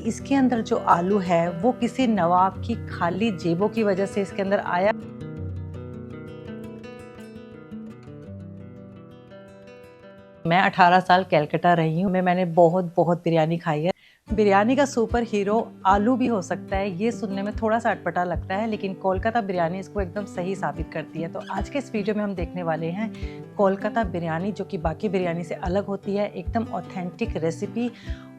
इसके अंदर जो आलू है वो किसी नवाब की खाली जेबों की वजह से इसके अंदर आया। मैं 18 साल कलकत्ता रही हूँ। मैंने बहुत बिरयानी खाई है। बिरयानी का सुपर हीरो आलू भी हो सकता है, ये सुनने में थोड़ा सा अटपटा लगता है, लेकिन कोलकाता बिरयानी इसको एकदम सही साबित करती है। तो आज के इस वीडियो में हम देखने वाले हैं कोलकाता बिरयानी, जो कि बाकी बिरयानी से अलग होती है, एकदम ऑथेंटिक रेसिपी।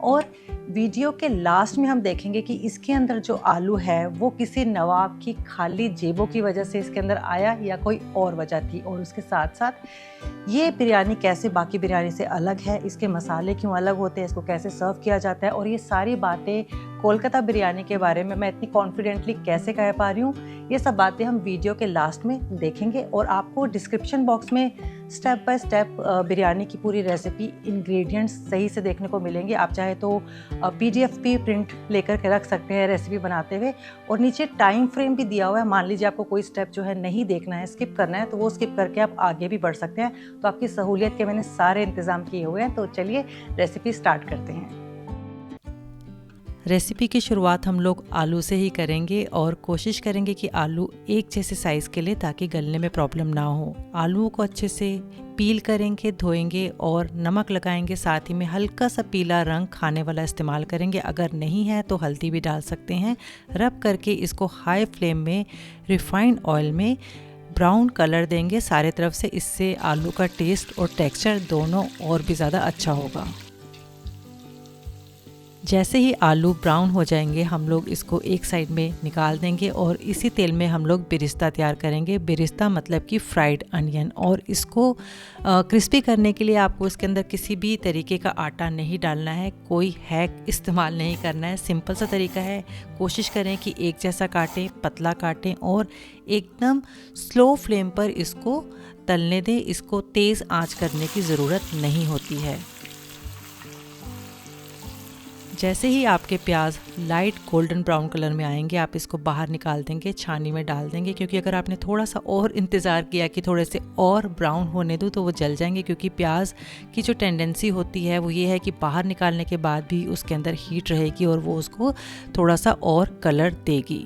और वीडियो के लास्ट में हम देखेंगे कि इसके अंदर जो आलू है वो किसी नवाब की खाली जेबों की वजह से इसके अंदर आया या कोई और वजह थी। और उसके साथ साथ ये बिरयानी कैसे बाकी बिरयानी से अलग है, इसके मसाले क्यों अलग होते हैं, इसको कैसे सर्व किया जाता है, और ये सारी बातें कोलकाता बिरयानी के बारे में मैं इतनी कॉन्फिडेंटली कैसे कह पा रही हूँ, ये सब बातें हम वीडियो के लास्ट में देखेंगे। और आपको डिस्क्रिप्शन बॉक्स में स्टेप बाय स्टेप बिरयानी की पूरी रेसिपी, इंग्रेडिएंट्स सही से देखने को मिलेंगे। आप चाहे तो PDF भी प्रिंट लेकर के रख सकते हैं रेसिपी बनाते हुए, और नीचे टाइम फ्रेम भी दिया हुआ है। मान लीजिए आपको कोई स्टेप जो है नहीं देखना है, स्किप करना है, तो वो स्किप करके आप आगे भी बढ़ सकते हैं। तो आपकी सहूलियत के मैंने सारे इंतज़ाम किए हुए हैं। तो चलिए रेसिपी स्टार्ट करते हैं। रेसिपी की शुरुआत हम लोग आलू से ही करेंगे और कोशिश करेंगे कि आलू एक जैसे साइज़ के लिए, ताकि गलने में प्रॉब्लम ना हो। आलूओं को अच्छे से पील करेंगे, धोएंगे और नमक लगाएंगे। साथ ही में हल्का सा पीला रंग खाने वाला इस्तेमाल करेंगे, अगर नहीं है तो हल्दी भी डाल सकते हैं। रब करके इसको हाई फ्लेम में रिफाइंड ऑयल में ब्राउन कलर देंगे सारे तरफ से। इससे आलू का टेस्ट और टेक्सचर दोनों और भी ज़्यादा अच्छा होगा। जैसे ही आलू ब्राउन हो जाएंगे हम लोग इसको एक साइड में निकाल देंगे और इसी तेल में हम लोग बिरिस्ता तैयार करेंगे। बिरिस्ता मतलब कि फ्राइड अनियन। और इसको क्रिस्पी करने के लिए आपको इसके अंदर किसी भी तरीके का आटा नहीं डालना है, कोई हैक इस्तेमाल नहीं करना है। सिंपल सा तरीका है। कोशिश करें कि एक जैसा काटें, पतला काटें और एकदम स्लो फ्लेम पर इसको तलने दें। इसको तेज़ आंच करने की ज़रूरत नहीं होती है। जैसे ही आपके प्याज लाइट गोल्डन ब्राउन कलर में आएंगे, आप इसको बाहर निकाल देंगे, छानी में डाल देंगे, क्योंकि अगर आपने थोड़ा सा और इंतज़ार किया कि थोड़े से और ब्राउन होने दो तो वो जल जाएंगे। क्योंकि प्याज की जो टेंडेंसी होती है वो ये है कि बाहर निकालने के बाद भी उसके अंदर हीट रहेगी और वो उसको थोड़ा सा और कलर देगी।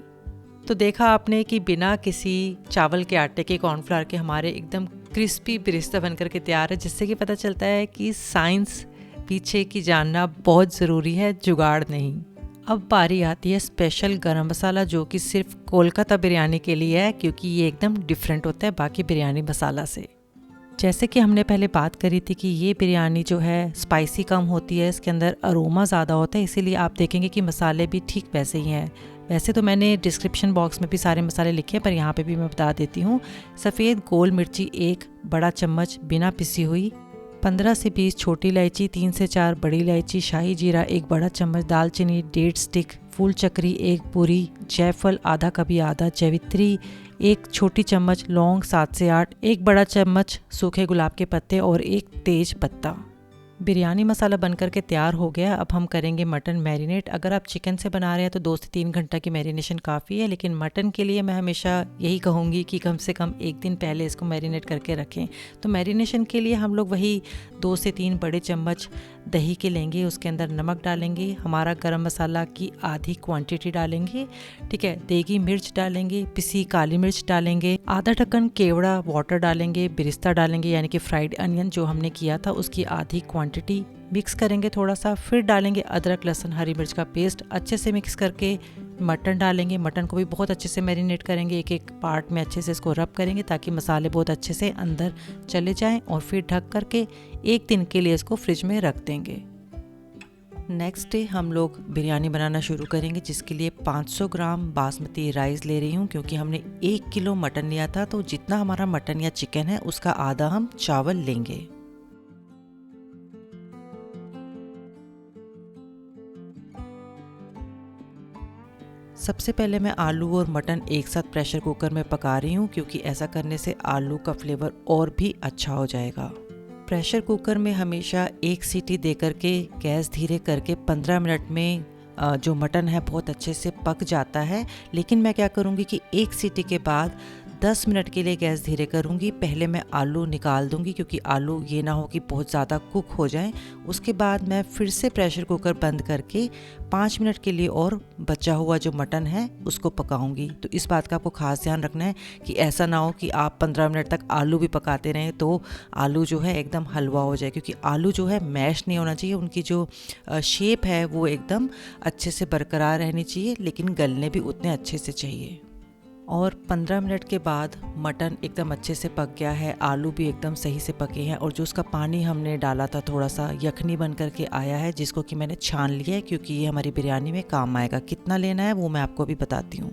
तो देखा आपने कि बिना किसी चावल के आटे के, कॉर्नफ्लावर के, हमारे एकदम क्रिस्पी बिरिस्ता बनकर के तैयार है। जिससे कि पता चलता है कि साइंस पीछे की जानना बहुत ज़रूरी है, जुगाड़ नहीं। अब बारी आती है स्पेशल गरम मसाला, जो कि सिर्फ कोलकाता बिरयानी के लिए है, क्योंकि ये एकदम डिफरेंट होता है बाकी बिरयानी मसाला से। जैसे कि हमने पहले बात करी थी कि ये बिरयानी जो है स्पाइसी कम होती है, इसके अंदर अरोमा ज़्यादा होता है, इसीलिए आप देखेंगे कि मसाले भी ठीक वैसे ही हैं। वैसे तो मैंने डिस्क्रिप्शन बॉक्स में भी सारे मसाले लिखे हैं, पर यहाँ पे भी मैं बता देती हूँ। सफ़ेद गोल मिर्ची 1 बड़ा चम्मच बिना पिसी हुई, 15 से 20 छोटी इलायची, 3 से 4 बड़ी इलायची, शाही जीरा 1 बड़ा चम्मच, दालचीनी 1.5 स्टिक, फूल चक्री 1 पूरी, जायफल आधा कभी आधा, जवित्री 1 छोटी चम्मच, लौंग 7 से 8, 1 बड़ा चम्मच सूखे गुलाब के पत्ते और 1 तेज पत्ता। बिरयानी मसाला बनकर के तैयार हो गया। अब हम करेंगे मटन मैरिनेट। अगर आप चिकन से बना रहे हैं तो 2 से 3 घंटा की मैरिनेशन काफ़ी है, लेकिन मटन के लिए मैं हमेशा यही कहूँगी कि कम से कम 1 दिन पहले इसको मैरिनेट करके रखें। तो मैरिनेशन के लिए हम लोग वही 2 से 3 बड़े चम्मच दही के लेंगे, उसके अंदर नमक डालेंगे, हमारा गरम मसाला की आधी क्वांटिटी डालेंगे, ठीक है, देगी मिर्च डालेंगे, पिसी काली मिर्च डालेंगे, आधा ढक्कन केवड़ा वाटर डालेंगे, बिरिस्ता डालेंगे यानी कि फ्राइड अनियन जो हमने किया था उसकी आधी क्वांटिटी, मिक्स करेंगे थोड़ा सा, फिर डालेंगे अदरक लहसुन हरी मिर्च का पेस्ट, अच्छे से मिक्स करके मटन डालेंगे। मटन को भी बहुत अच्छे से मैरिनेट करेंगे, एक एक पार्ट में अच्छे से इसको रब करेंगे ताकि मसाले बहुत अच्छे से अंदर चले जाएं, और फिर ढक करके 1 दिन के लिए इसको फ्रिज में रख देंगे। नेक्स्ट डे हम लोग बिरयानी बनाना शुरू करेंगे, जिसके लिए 500 ग्राम बासमती राइस ले रही हूँ, क्योंकि हमने 1 किलो मटन लिया था, तो जितना हमारा मटन या चिकन है उसका आधा हम चावल लेंगे। सबसे पहले मैं आलू और मटन एक साथ प्रेशर कुकर में पका रही हूँ, क्योंकि ऐसा करने से आलू का फ्लेवर और भी अच्छा हो जाएगा। प्रेशर कुकर में हमेशा 1 सीटी दे करके गैस धीरे करके 15 मिनट में जो मटन है बहुत अच्छे से पक जाता है। लेकिन मैं क्या करूँगी कि 1 सीटी के बाद 10 मिनट के लिए गैस धीरे करूँगी। पहले मैं आलू निकाल दूँगी क्योंकि आलू ये ना हो कि बहुत ज़्यादा कुक हो जाएं। उसके बाद मैं फिर से प्रेशर कुकर बंद करके 5 मिनट के लिए और बचा हुआ जो मटन है उसको पकाऊंगी। तो इस बात का आपको खास ध्यान रखना है कि ऐसा ना हो कि आप 15 मिनट तक आलू भी पकाते रहें तो आलू जो है एकदम हलवा हो जाए, क्योंकि आलू जो है मैश नहीं होना चाहिए, उनकी जो शेप है वो एकदम अच्छे से बरकरार रहनी चाहिए, लेकिन गलने भी उतने अच्छे से चाहिए। और 15 मिनट के बाद मटन एकदम अच्छे से पक गया है, आलू भी एकदम सही से पके हैं और जो उसका पानी हमने डाला था थोड़ा सा यखनी बन करके आया है, जिसको कि मैंने छान लिया है क्योंकि ये हमारी बिरयानी में काम आएगा। कितना लेना है वो मैं आपको अभी बताती हूँ।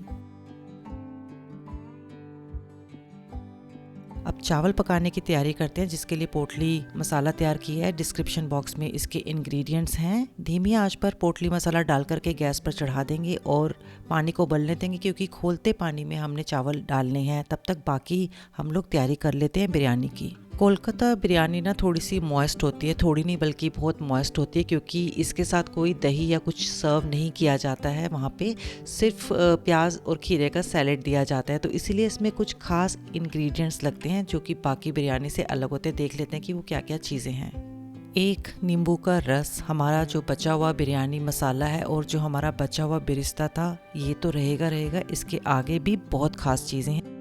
अब चावल पकाने की तैयारी करते हैं, जिसके लिए पोटली मसाला तैयार किया है। डिस्क्रिप्शन बॉक्स में इसके इंग्रेडिएंट्स हैं। धीमी आंच पर पोटली मसाला डाल करके गैस पर चढ़ा देंगे और पानी को उबलने देंगे, क्योंकि खोलते पानी में हमने चावल डालने हैं। तब तक बाकी हम लोग तैयारी कर लेते हैं बिरयानी की। कोलकाता बिरयानी ना थोड़ी सी मॉइस्ट होती है, थोड़ी नहीं बल्कि बहुत मॉइस्ट होती है, क्योंकि इसके साथ कोई दही या कुछ सर्व नहीं किया जाता है। वहाँ पे सिर्फ प्याज और खीरे का सैलेड दिया जाता है, तो इसीलिए इसमें कुछ खास इंग्रेडिएंट्स लगते हैं जो कि बाकी बिरयानी से अलग होते हैं। देख लेते हैं कि वो क्या क्या चीज़ें हैं। 1 नींबू का रस, हमारा जो बचा हुआ बिरयानी मसाला है और जो हमारा बचा हुआ बिरिस्ता था, ये तो रहेगा। इसके आगे भी बहुत खास चीज़ें हैं।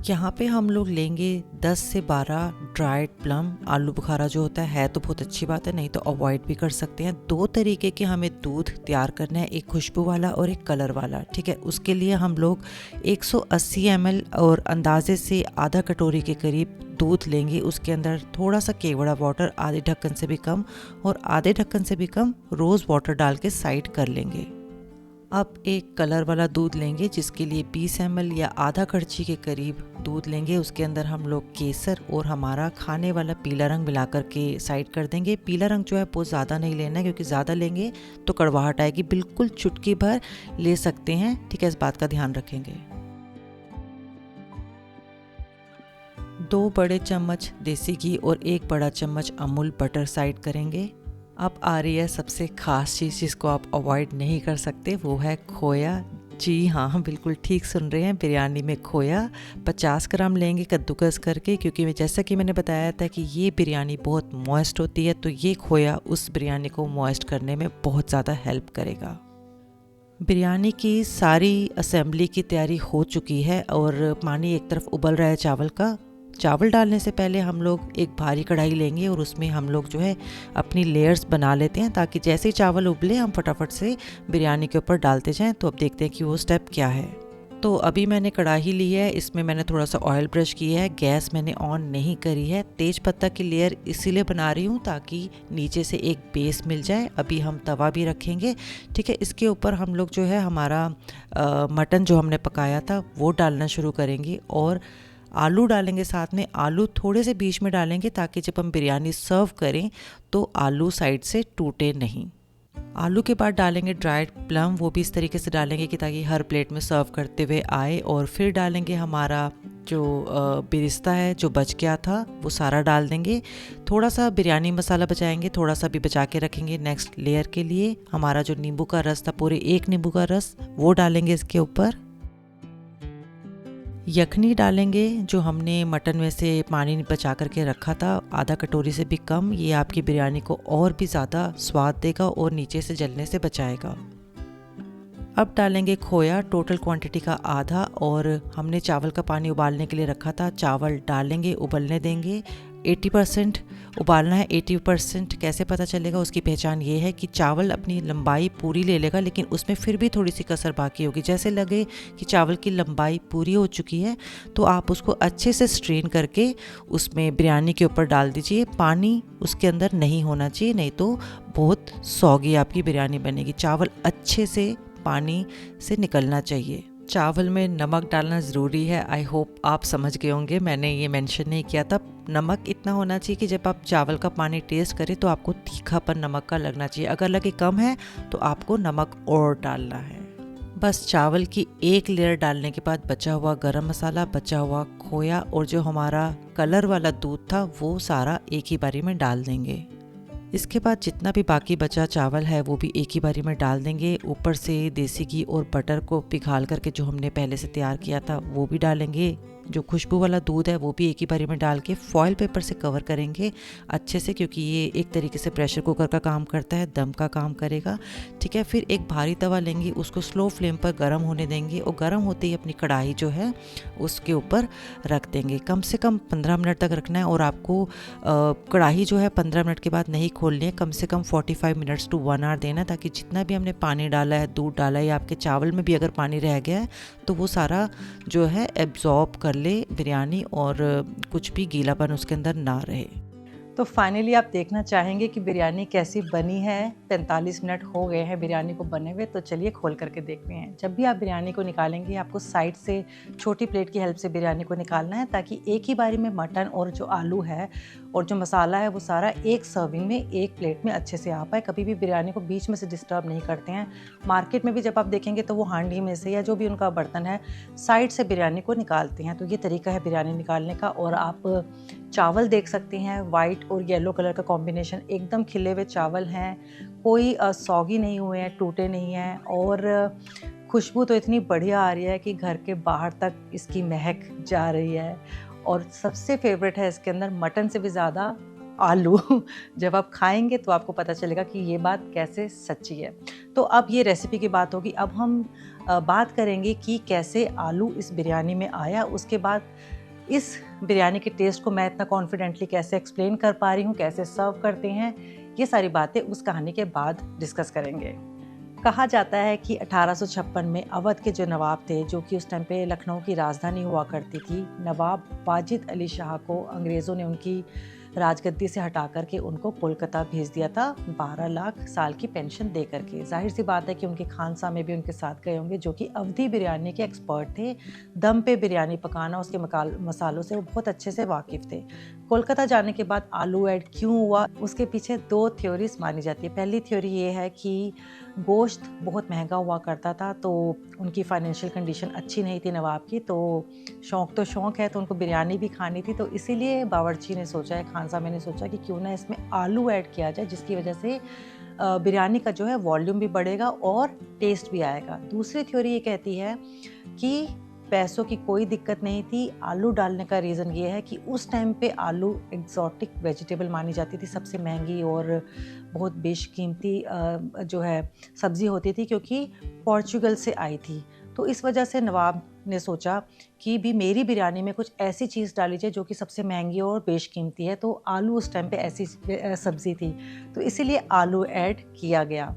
यहाँ पे हम लोग लेंगे 10 से 12 ड्राइड प्लम। आलू बुखारा जो होता है तो बहुत अच्छी बात है, नहीं तो अवॉइड भी कर सकते हैं। 2 तरीके के हमें दूध तैयार करना है, एक खुशबू वाला और एक कलर वाला, ठीक है। उसके लिए हम लोग 180 ml और अंदाजे से आधा कटोरी के करीब दूध लेंगे। उसके अंदर थोड़ा सा केवड़ा वाटर, आधे ढक्कन से भी कम और आधे ढक्कन से भी कम रोज़ वाटर डाल के साइड कर लेंगे। अब एक कलर वाला दूध लेंगे, जिसके लिए 20 ml या आधा कड़छी के करीब दूध लेंगे। उसके अंदर हम लोग केसर और हमारा खाने वाला पीला रंग मिलाकर के साइड कर देंगे। पीला रंग जो है बहुत ज़्यादा नहीं लेना है, क्योंकि ज़्यादा लेंगे तो कड़वाहट आएगी। बिल्कुल चुटकी भर ले सकते हैं, ठीक है, इस बात का ध्यान रखेंगे। 2 बड़े चम्मच देसी घी और 1 बड़ा चम्मच अमूल बटर साइड करेंगे। अब आ रही है सबसे खास चीज़ जिसको आप अवॉइड नहीं कर सकते, वो है खोया। जी हाँ, बिल्कुल ठीक सुन रहे हैं, बिरयानी में खोया 50 ग्राम लेंगे कद्दूकस करके, क्योंकि जैसा कि मैंने बताया था कि ये बिरयानी बहुत मॉइस्ट होती है, तो ये खोया उस बिरयानी को मॉइस्ट करने में बहुत ज़्यादा हेल्प करेगा। बिरयानी की सारी असेंबली की तैयारी हो चुकी है और पानी एक तरफ उबल रहा है चावल का। चावल डालने से पहले हम लोग एक भारी कढ़ाई लेंगे और उसमें हम लोग जो है अपनी लेयर्स बना लेते हैं, ताकि जैसे ही चावल उबले हम फटाफट से बिरयानी के ऊपर डालते जाएं। तो अब देखते हैं कि वो स्टेप क्या है। तो अभी मैंने कढ़ाई ली है, इसमें मैंने थोड़ा सा ऑयल ब्रश किया है, गैस मैंने ऑन नहीं करी है। तेज पत्ता की लेयर इसीलिए बना रही हूँ ताकि नीचे से एक बेस मिल जाए। अभी हम तवा भी रखेंगे, ठीक है। इसके ऊपर हम लोग जो है हमारा मटन जो हमने पकाया था वो डालना शुरू करेंगे और आलू डालेंगे साथ में। आलू थोड़े से बीच में डालेंगे ताकि जब हम बिरयानी सर्व करें तो आलू साइड से टूटे नहीं। आलू के बाद डालेंगे ड्राइड प्लम, वो भी इस तरीके से डालेंगे कि ताकि हर प्लेट में सर्व करते हुए आए। और फिर डालेंगे हमारा जो बिरिस्ता है जो बच गया था, वो सारा डाल देंगे। थोड़ा सा बिरयानी मसाला बचाएंगे, थोड़ा सा भी बचा के रखेंगे नेक्स्ट लेयर के लिए। हमारा जो नींबू का रस था, पूरे 1 नींबू का रस, वो डालेंगे इसके ऊपर। यखनी डालेंगे जो हमने मटन में से पानी बचा करके रखा था, आधा कटोरी से भी कम। ये आपकी बिरयानी को और भी ज़्यादा स्वाद देगा और नीचे से जलने से बचाएगा। अब डालेंगे खोया, टोटल क्वांटिटी का आधा, और हमने चावल का पानी उबालने के लिए रखा था, चावल डालेंगे, उबलने देंगे। 80% उबालना है। 80% कैसे पता चलेगा, उसकी पहचान ये है कि चावल अपनी लंबाई पूरी ले लेगा, लेकिन उसमें फिर भी थोड़ी सी कसर बाकी होगी। जैसे लगे कि चावल की लंबाई पूरी हो चुकी है तो आप उसको अच्छे से स्ट्रेन करके उसमें बिरयानी के ऊपर डाल दीजिए। पानी उसके अंदर नहीं होना चाहिए, नहीं तो बहुत सौगी आपकी बिरयानी बनेगी। चावल अच्छे से पानी से निकलना चाहिए। चावल में नमक डालना ज़रूरी है। आई होप आप समझ गए होंगे, मैंने ये मेंशन नहीं किया था। नमक इतना होना चाहिए कि जब आप चावल का पानी टेस्ट करें तो आपको तीखापन नमक का लगना चाहिए। अगर लगे कम है तो आपको नमक और डालना है। बस चावल की एक लेयर डालने के बाद बचा हुआ गरम मसाला, बचा हुआ खोया और जो हमारा कलर वाला दूध था वो सारा एक ही बारी में डाल देंगे। इसके बाद जितना भी बाकी बचा चावल है वो भी एक ही बारी में डाल देंगे। ऊपर से देसी घी और बटर को पिघाल करके जो हमने पहले से तैयार किया था वो भी डालेंगे। जो खुशबू वाला दूध है वो भी एक ही बारी में डाल के फॉयल पेपर से कवर करेंगे अच्छे से, क्योंकि ये एक तरीके से प्रेशर कुकर का काम करता है, दम का काम करेगा। ठीक है, फिर एक भारी तवा लेंगे, उसको स्लो फ्लेम पर गर्म होने देंगे और गर्म होते ही अपनी कढ़ाई जो है उसके ऊपर रख देंगे। कम से कम 15 मिनट तक रखना है और आपको कढ़ाई जो है 15 मिनट के बाद नहीं खोलनी है, कम से कम 45 मिनट्स टू 1 आवर देना, ताकि जितना भी हमने पानी डाला है, दूध डाला है या आपके चावल में भी अगर पानी रह गया है तो वो सारा जो है एब्जॉर्ब कर ले बिरयानी और कुछ भी गीलापन उसके अंदर ना रहे। तो फाइनली आप देखना चाहेंगे कि बिरयानी कैसी बनी है। 45 मिनट हो गए हैं बिरयानी को बने हुए, तो चलिए खोल करके देखते हैं। जब भी आप बिरयानी को निकालेंगे आपको साइड से छोटी प्लेट की हेल्प से बिरयानी को निकालना है, ताकि एक ही बारी में मटन और जो आलू है और जो मसाला है वो सारा एक सर्विंग में एक प्लेट में अच्छे से आ पाए। कभी भी बिरयानी को बीच में से डिस्टर्ब नहीं करते हैं। मार्केट में भी जब आप देखेंगे तो वो हांडी में से या जो भी उनका बर्तन है साइड से बिरयानी को निकालते हैं। तो ये तरीका है बिरयानी निकालने का। और आप चावल देख सकते हैं, वाइट और येलो कलर का कॉम्बिनेशन, एकदम खिले हुए चावल हैं, कोई सौगी नहीं हुए हैं, टूटे नहीं हैं। और खुशबू तो इतनी बढ़िया आ रही है कि घर के बाहर तक इसकी महक जा रही है। और सबसे फेवरेट है इसके अंदर मटन से भी ज़्यादा आलू। जब आप खाएंगे तो आपको पता चलेगा कि ये बात कैसे सच्ची है। तो अब ये रेसिपी की बात होगी। अब हम बात करेंगे कि कैसे आलू इस बिरयानी में आया। उसके बाद इस बिरयानी के टेस्ट को मैं इतना कॉन्फिडेंटली कैसे एक्सप्लेन कर पा रही हूँ, कैसे सर्व करते हैं, ये सारी बातें उस कहानी के बाद डिस्कस करेंगे। कहा जाता है कि 1856 में अवध के जो नवाब थे, जो कि उस टाइम पे लखनऊ की राजधानी हुआ करती थी, नवाब वाजिद अली शाह को अंग्रेज़ों ने उनकी राजगद्दी से हटा करके उनको कोलकाता भेज दिया था 12 लाख साल की पेंशन दे करके। जाहिर सी बात है कि उनके खानसा में भी उनके साथ गए होंगे, जो कि अवधी बिरयानी के एक्सपर्ट थे। दम पे बिरयानी पकाना, उसके मसालों से वो बहुत अच्छे से वाकिफ़ थे। कोलकाता जाने के बाद आलू ऐड क्यों हुआ, उसके पीछे 2 थ्योरीज मानी जाती है। पहली थ्योरी ये है कि गोश्त बहुत महंगा हुआ करता था, तो उनकी फाइनेंशियल कंडीशन अच्छी नहीं थी नवाब की, तो शौक़ है, तो उनको बिरयानी भी खानी थी। तो इसीलिए बावर्ची ने सोचा है, खान साहब ने सोचा कि क्यों ना इसमें आलू ऐड किया जाए, जिसकी वजह से बिरयानी का जो है वॉल्यूम भी बढ़ेगा और टेस्ट भी आएगा। दूसरी थ्योरी ये कहती है कि पैसों की कोई दिक्कत नहीं थी। आलू डालने का रीज़न ये है कि उस टाइम पे आलू एग्जॉटिक वेजिटेबल मानी जाती थी, सबसे महंगी और बहुत बेशकीमती जो है सब्ज़ी होती थी, क्योंकि पोर्चुगल से आई थी। तो इस वजह से नवाब ने सोचा कि भी मेरी बिरयानी में कुछ ऐसी चीज़ डाली जाए जो कि सबसे महंगी और बेशकीमती है। तो आलू उस टाइम पे ऐसी सब्ज़ी थी, तो इसीलिए आलू ऐड किया गया।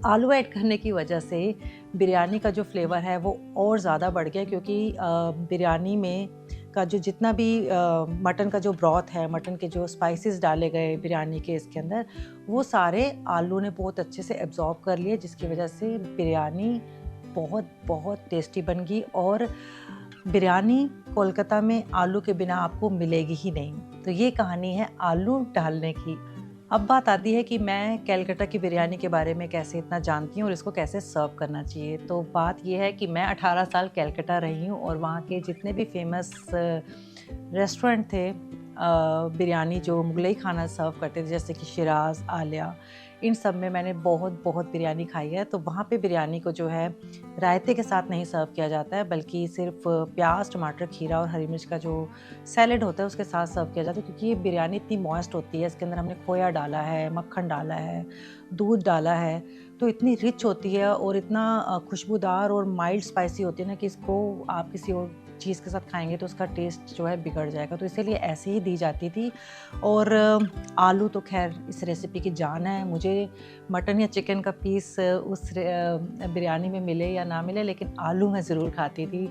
आलू ऐड करने की वजह से बिरयानी का जो फ्लेवर है वो और ज़्यादा बढ़ गया, क्योंकि बिरयानी में का जो जितना भी मटन का जो ब्रॉथ है, मटन के जो स्पाइसेस डाले गए बिरयानी के इसके अंदर, वो सारे आलू ने बहुत अच्छे से एब्जॉर्ब कर लिए, जिसकी वजह से बिरयानी बहुत बहुत टेस्टी बन गई। और बिरयानी कोलकाता में आलू के बिना आपको मिलेगी ही नहीं। तो ये कहानी है आलू डालने की। अब बात आती है कि मैं कलकत्ता की बिरयानी के बारे में कैसे इतना जानती हूँ और इसको कैसे सर्व करना चाहिए। तो बात यह है कि मैं 18 साल कलकत्ता रही हूँ और वहाँ के जितने भी फेमस रेस्टोरेंट थे बिरयानी जो मुगलई खाना सर्व करते थे, जैसे कि शिराज, आलिया, इन सब में मैंने बहुत बिरयानी खाई है। तो वहाँ पे बिरयानी को जो है रायते के साथ नहीं सर्व किया जाता है, बल्कि सिर्फ प्याज, टमाटर, खीरा और हरी मिर्च का जो सैलेड होता है उसके साथ सर्व किया जाता है, क्योंकि ये बिरयानी इतनी मॉइस्ट होती है। इसके अंदर हमने खोया डाला है, मक्खन डाला है, दूध डाला है, तो इतनी रिच होती है और इतना खुशबूदार और माइल्ड स्पाइसी होती है ना कि इसको आप किसी और चीज़ के साथ खाएंगे तो उसका टेस्ट जो है बिगड़ जाएगा। तो इसीलिए ऐसे ही दी जाती थी। और आलू तो खैर इस रेसिपी की जान है। मुझे मटन या चिकन का पीस उस बिरयानी में मिले या ना मिले, लेकिन आलू मैं ज़रूर खाती थी।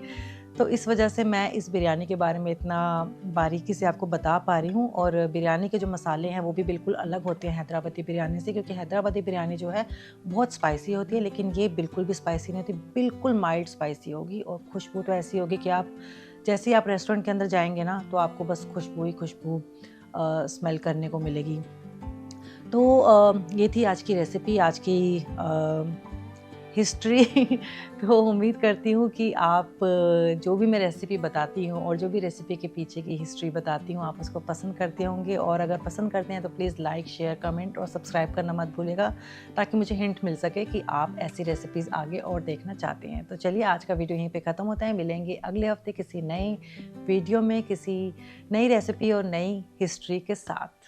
तो इस वजह से मैं इस बिरयानी के बारे में इतना बारीकी से आपको बता पा रही हूँ। और बिरयानी के जो मसाले हैं वो भी बिल्कुल अलग होते हैं हैदराबादी बिरयानी से, क्योंकि हैदराबादी बिरयानी जो है बहुत स्पाइसी होती है, लेकिन ये बिल्कुल भी स्पाइसी नहीं होती, बिल्कुल माइल्ड स्पाइसी होगी। और खुशबू तो ऐसी होगी कि आप जैसे ही आप रेस्टोरेंट के अंदर जाएंगे ना, तो आपको बस खुशबू ही खुशबू स्मेल करने को मिलेगी। तो ये थी आज की रेसिपी, आज की हिस्ट्री तो उम्मीद करती हूँ कि आप जो भी मैं रेसिपी बताती हूँ और जो भी रेसिपी के पीछे की हिस्ट्री बताती हूँ आप उसको पसंद करते होंगे, और अगर पसंद करते हैं तो प्लीज़ लाइक, शेयर, कमेंट और सब्सक्राइब करना मत भूलिएगा, ताकि मुझे हिंट मिल सके कि आप ऐसी रेसिपीज़ आगे और देखना चाहते हैं। तो चलिए आज का वीडियो यहीं पे ख़त्म होता है। मिलेंगे अगले हफ्ते किसी नए वीडियो में, किसी नई रेसिपी और नई हिस्ट्री के साथ।